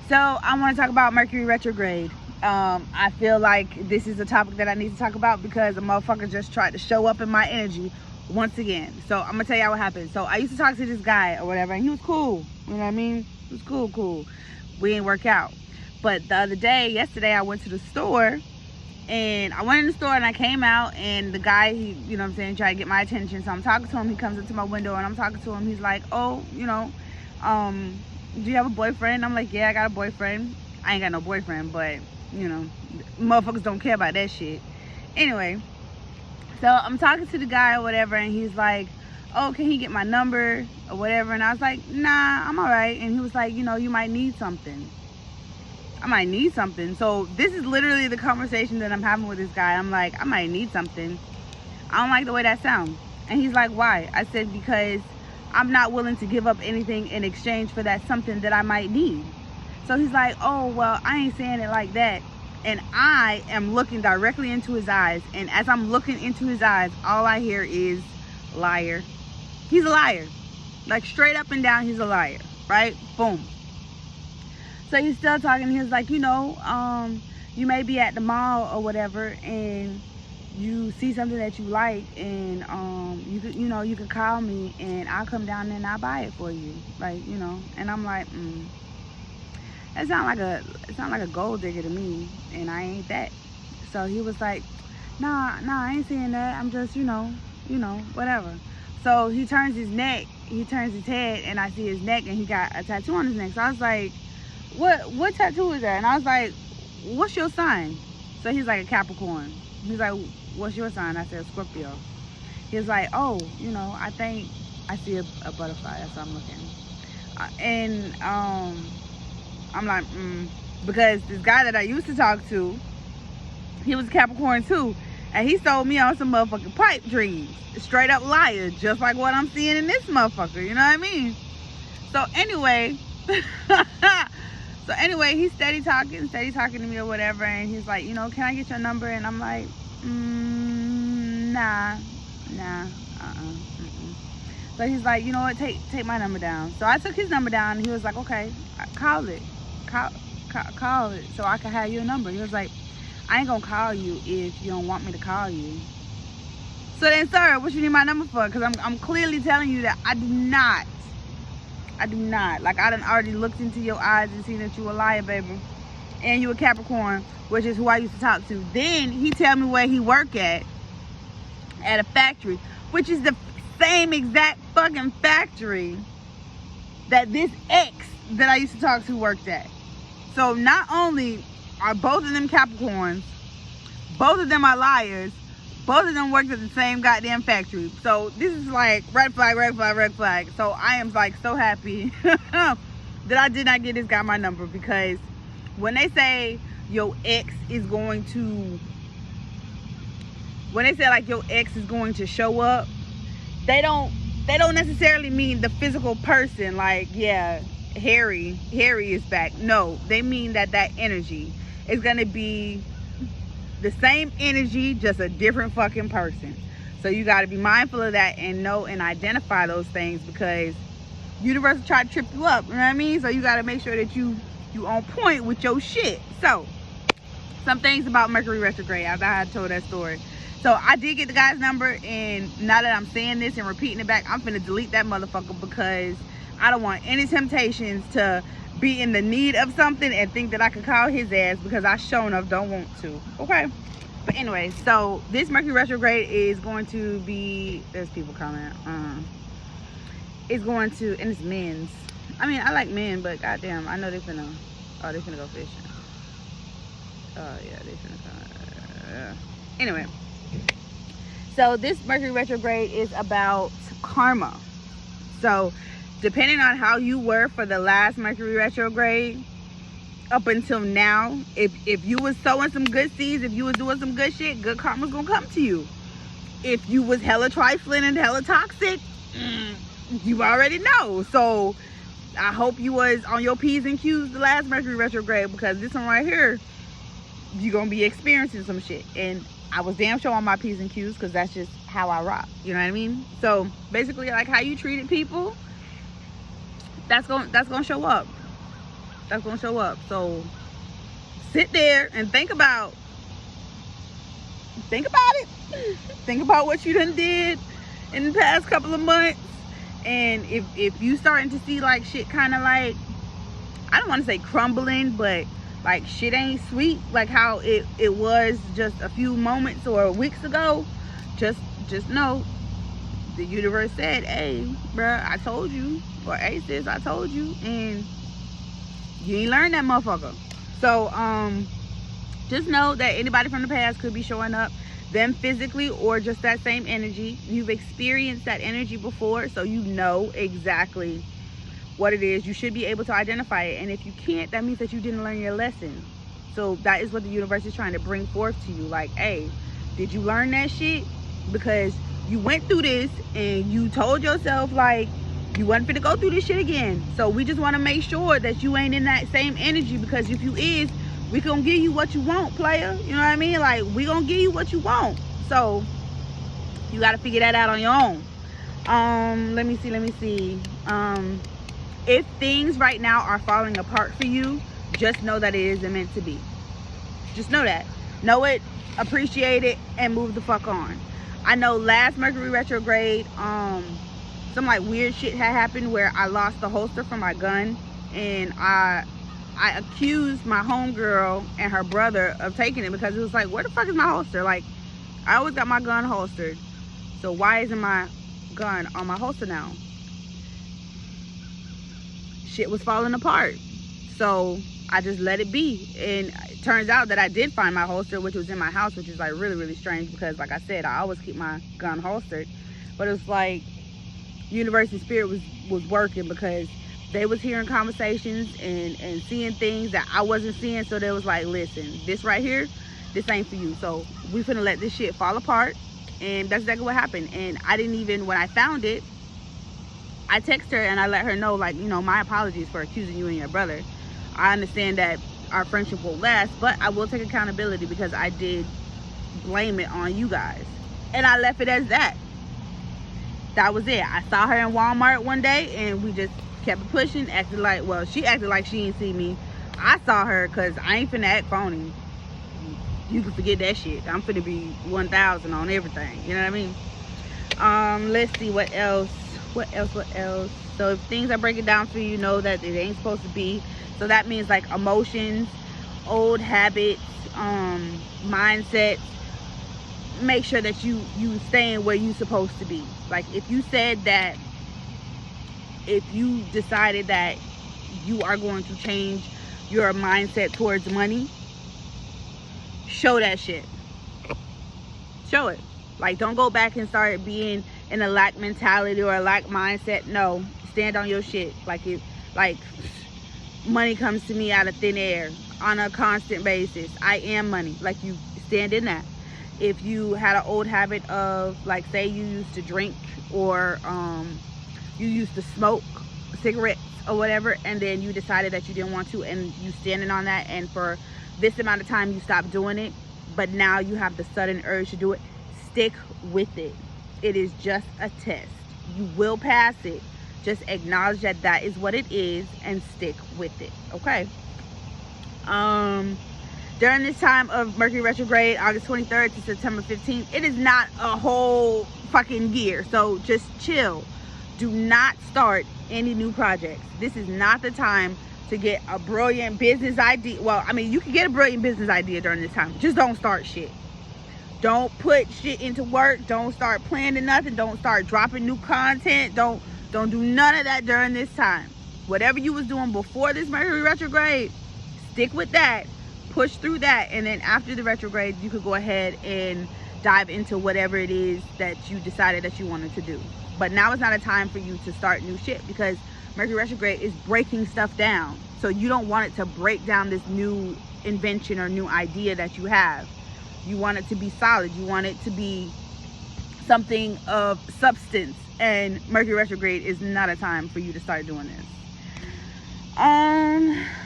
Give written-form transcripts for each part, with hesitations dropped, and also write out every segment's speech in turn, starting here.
So I want to talk about Mercury Retrograde. I feel like this is a topic that I need to talk about because a motherfucker just tried to show up in my energy once again. So I'm gonna tell y'all what happened. So I used to talk to this guy or whatever, and he was cool. You know what I mean? He was cool. We didn't work out. But the other day, yesterday, I went to the store, and I went in the store and I came out, and the guy, he, you know what I'm saying, tried to get my attention. So I'm talking to him. He comes into my window and I'm talking to him. He's like, oh, you know, do you have a boyfriend? I'm like, yeah, I got a boyfriend. I ain't got no boyfriend, but you know, motherfuckers don't care about that shit. Anyway, so I'm talking to the guy or whatever, and he's like, oh, can he get my number or whatever? And I was like, nah, I'm all right. And he was like, you know, you might need something. I might need something. So this is literally the conversation that I'm having with this guy. I'm like, I might need something. I don't like the way that sounds. And he's like, why? I said, because I'm not willing to give up anything in exchange for that something that I might need. So he's like, oh, well, I ain't saying it like that. And I am looking directly into his eyes. And as I'm looking into his eyes, all I hear is liar. He's a liar. Like straight up and down, he's a liar. Right? Boom. So he's still talking. He was like, you know, you may be at the mall or whatever, and you see something that you like, and you could call me and I'll come down there and I'll buy it for you. Like, you know. And I'm like, It sound like a gold digger to me, and I ain't that. So he was like, nah, I ain't saying that. I'm just, you know, whatever. So he turns his head, and I see his neck, and he got a tattoo on his neck. So I was like, what tattoo is that? And I was like, what's your sign? So he's like a Capricorn. He's like, what's your sign? I said Scorpio. He was like, oh, you know, I think I see a butterfly. That's what I'm looking. I'm like, because this guy that I used to talk to, he was a Capricorn too, and he sold me on some motherfucking pipe dreams. Straight up liar, just like what I'm seeing in this motherfucker, you know what I mean? So anyway, he's steady talking to me or whatever, and he's like, you know, can I get your number? And I'm like, nah, So he's like, you know what, take my number down. So I took his number down, and he was like, okay, call it so I can have your number. He was like, I ain't gonna call you if you don't want me to call you. So then, sir, what you need my number for? Because I'm clearly telling you that I do not. Like, I done already looked into your eyes and seen that you a liar, baby, and you a Capricorn, which is who I used to talk to. Then he tell me where he work at a factory, which is the same exact fucking factory that this ex that I used to talk to worked at. So not only are both of them Capricorns, both of them are liars, both of them worked at the same goddamn factory. So this is like red flag. So I am like so happy that I did not get this guy my number, because when they say your ex is going to, show up, they don't necessarily mean the physical person, like, yeah, Harry is back. No, they mean that energy is gonna be the same energy, just a different fucking person. So you got to be mindful of that and know and identify those things, because universe will try to trip you up, you know what I mean? So you got to make sure that you on point with your shit. So some things about Mercury retrograde, after I told that story. So I did get the guy's number, and now that I'm saying this and repeating it back, I'm finna delete that motherfucker, because I don't want any temptations to be in the need of something and think that I could call his ass, because I sure enough don't want to. Okay? But anyway, so this Mercury retrograde is going to be, there's people comment, it's going to, and it's men's. I mean, I like men, but goddamn, I know they finna go fishing. Oh yeah, they finna go. Anyway, so this Mercury retrograde is about karma. So depending on how you were for the last Mercury retrograde up until now, if you was sowing some good seeds, if you was doing some good shit, good karma's gonna come to you. If you was hella trifling and hella toxic, you already know. So I hope you was on your P's and Q's the last Mercury retrograde, because this one right here, you're gonna be experiencing some shit. And I was damn sure on my P's and Q's, because that's just how I rock, you know what I mean? So basically, like, how you treated people, that's gonna show up. that's gonna show up. So sit there and think about it. Think about what you done did in the past couple of months. And if you starting to see like shit kind of like, I don't want to say crumbling, but like shit ain't sweet like how it was just a few moments or weeks ago, just know the universe said, hey bruh, I told you, or hey sis, I told you, and you ain't learned that motherfucker. So just know that anybody from the past could be showing up, them physically or just that same energy. You've experienced that energy before, so you know exactly what it is. You should be able to identify it, and if you can't, that means that you didn't learn your lesson. So that is what the universe is trying to bring forth to you. Like, hey, did you learn that shit? Because you went through this and you told yourself like you wasn't finna go through this shit again. So we just want to make sure that you ain't in that same energy, because if you is, we gonna give you what you want, player. You know what I mean? Like, we gonna give you what you want. So you got to figure that out on your own. Let me see. If things right now are falling apart for you, just know that it isn't meant to be. Just know that. Know it, appreciate it, and move the fuck on. I know last Mercury retrograde, some like weird shit had happened where I lost the holster for my gun, and I accused my homegirl and her brother of taking it, because it was like, where the fuck is my holster? Like, I always got my gun holstered, so why isn't my gun on my holster now? Shit was falling apart, so I just let it be. And it turns out that I did find my holster, which was in my house, which is like really, really strange, because like I said, I always keep my gun holstered. But it was like universe and spirit was working, because they was hearing conversations and seeing things that I wasn't seeing. So they was like, listen, this right here, this ain't for you, so we finna let this shit fall apart. And that's exactly what happened. And I didn't even, when I found it, I texted her and I let her know, like, you know, my apologies for accusing you and your brother. I understand that our friendship will last, but I will take accountability, because I did blame it on you guys. And I left it as that. That was it. I saw her in Walmart one day and we just kept it pushing, acted like, well, she acted like she didn't see me. I saw her, because I ain't finna act phony. You can forget that shit. I'm finna be 1,000 on everything. You know what I mean? Let's see what else. What else? So if things are breaking down for you, know that it ain't supposed to be. So that means like emotions, old habits, mindsets. Make sure that you staying where you supposed to be. Like, if you said that, if you decided that you are going to change your mindset towards money, show that shit. Show it. Like, don't go back and start being in a lack mentality or a lack mindset. No, stand on your shit. Like, if like money comes to me out of thin air on a constant basis, I am money. Like, you stand in that. If you had an old habit of, like, say you used to drink, or you used to smoke cigarettes or whatever, and then you decided that you didn't want to, and you standing on that, and for this amount of time you stopped doing it, but now you have the sudden urge to do it, stick with it. It is just a test. You will pass it. Just acknowledge that that is what it is and stick with it. Okay. During this time of Mercury retrograde, August 23rd to September 15th, it is not a whole fucking year. So just chill. Do not start any new projects. This is not the time to get a brilliant business idea. Well, I mean, you can get a brilliant business idea during this time. Just don't start shit. Don't put shit into work. Don't start planning nothing. Don't start dropping new content. Don't do none of that during this time. Whatever you was doing before this Mercury retrograde, stick with that. Push through that, and then after the retrograde, you could go ahead and dive into whatever it is that you decided that you wanted to do. But now is not a time for you to start new shit, because Mercury retrograde is breaking stuff down. So you don't want it to break down this new invention or new idea that you have. You want it to be solid. You want it to be something of substance, and Mercury retrograde is not a time for you to start doing this.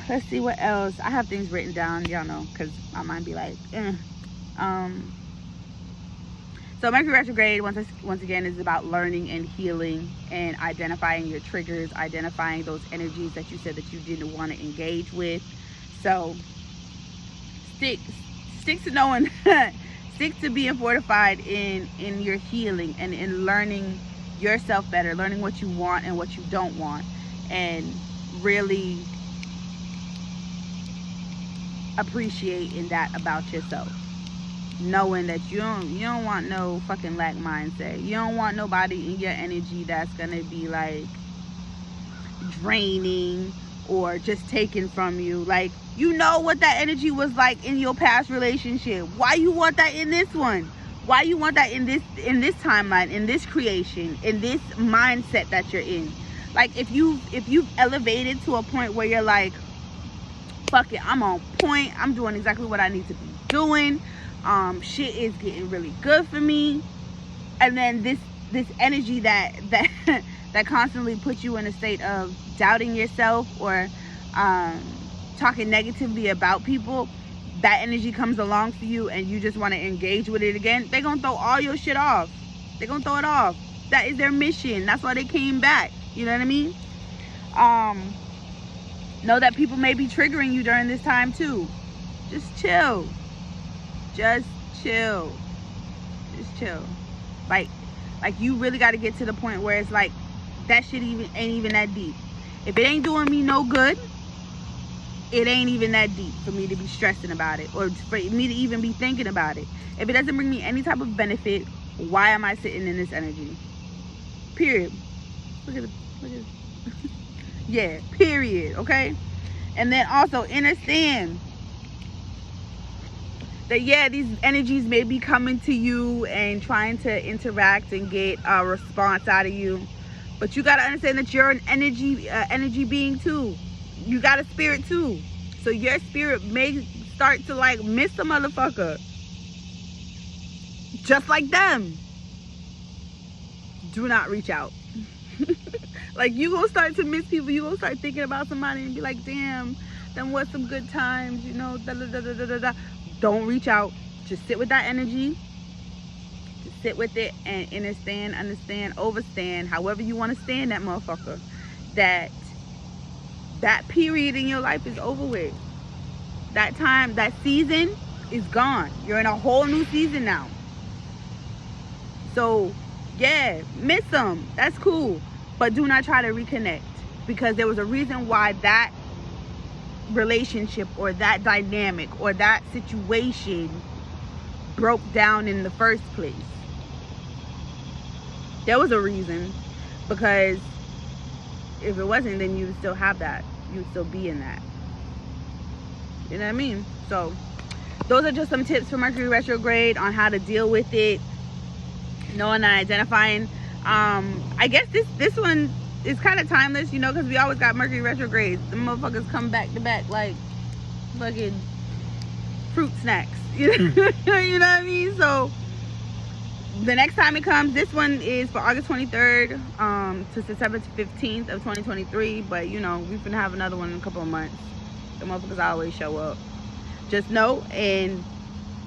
Let's see what else. I have things written down, y'all know, because my mind be like, So Mercury retrograde, once again, is about learning and healing and identifying your triggers, identifying those energies that you said that you didn't want to engage with. So stick to knowing, stick to being fortified in your healing and in learning yourself better, learning what you want and what you don't want, and really appreciating that about yourself. Knowing that you don't want no fucking lack mindset. You don't want nobody in your energy that's gonna be like draining or just taken from you. Like, you know what that energy was like in your past relationship. Why you want that in this one? Why you want that in this timeline, in this creation, in this mindset that you're in? Like, if you've elevated to a point where you're like, fuck it, I'm on point, I'm doing exactly what I need to be doing, shit is getting really good for me, and then this energy that constantly puts you in a state of doubting yourself or talking negatively about people, that energy comes along for you and you just want to engage with it again, they're gonna throw all your shit off. They're gonna throw it off. That is their mission. That's why they came back. You know what I mean? Know that people may be triggering you during this time too. Just chill. Just chill. Like you really got to get to the point where it's like, that shit ain't even that deep. If it ain't doing me no good, it ain't even that deep for me to be stressing about it, or for me to even be thinking about it. If it doesn't bring me any type of benefit, why am I sitting in this energy? Period. Look at it. Yeah, period. Okay. And then also understand that, yeah, these energies may be coming to you and trying to interact and get a response out of you, but you got to understand that you're an energy being too. You got a spirit too, so your spirit may start to like miss a motherfucker just like them. Do not reach out. Like, you gonna start to miss people. You gonna start thinking about somebody and be like, damn, then what some good times, you know, da, da, da, da, da, da. Don't reach out. Just sit with that energy. Just sit with it and understand, overstand, however you want to stand that motherfucker. That period in your life is over with. That time, that season is gone. You're in a whole new season now. So, yeah, miss them. That's cool. But do not try to reconnect, because there was a reason why that relationship or that dynamic or that situation broke down in the first place. There was a reason, because if it wasn't, then you would still have that. You would still be in that. You know what I mean? So those are just some tips for Mercury retrograde on how to deal with it, knowing and identifying. I guess this one is kind of timeless, you know, because we always got Mercury retrogrades. The motherfuckers come back to back like fucking fruit snacks. You know what I mean? So the next time it comes, this one is for August 23rd to September 15th of 2023. But, you know, we're gonna have another one in a couple of months. The motherfuckers always show up. Just know and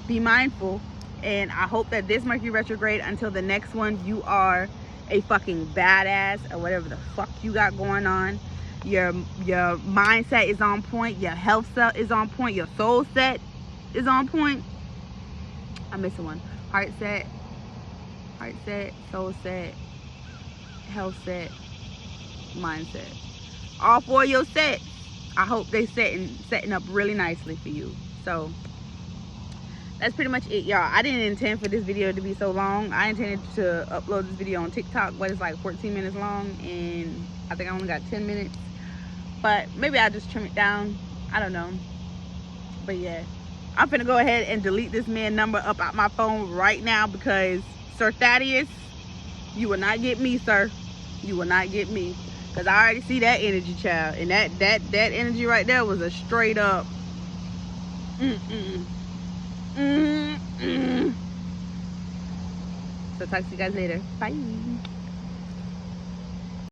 be mindful. And I hope that this Mercury retrograde, until the next one, you are a fucking badass or whatever the fuck you got going on. Your mindset is on point. Your health set is on point. Your soul set is on point. I'm missing one. Heart set, soul set, health set, mindset. All four of your sets, I hope they setting up really nicely for you. So that's pretty much it, y'all. I didn't intend for this video to be so long. I intended to upload this video on TikTok, but it's like 14 minutes long, and I think I only got 10 minutes. But maybe I'll just trim it down. I don't know. But yeah, I'm finna go ahead and delete this man number up out my phone right now, because Sir Thaddeus, you will not get me, sir. You will not get me, because I already see that energy, child. And that energy right there was a straight up So talk to you guys later. Bye.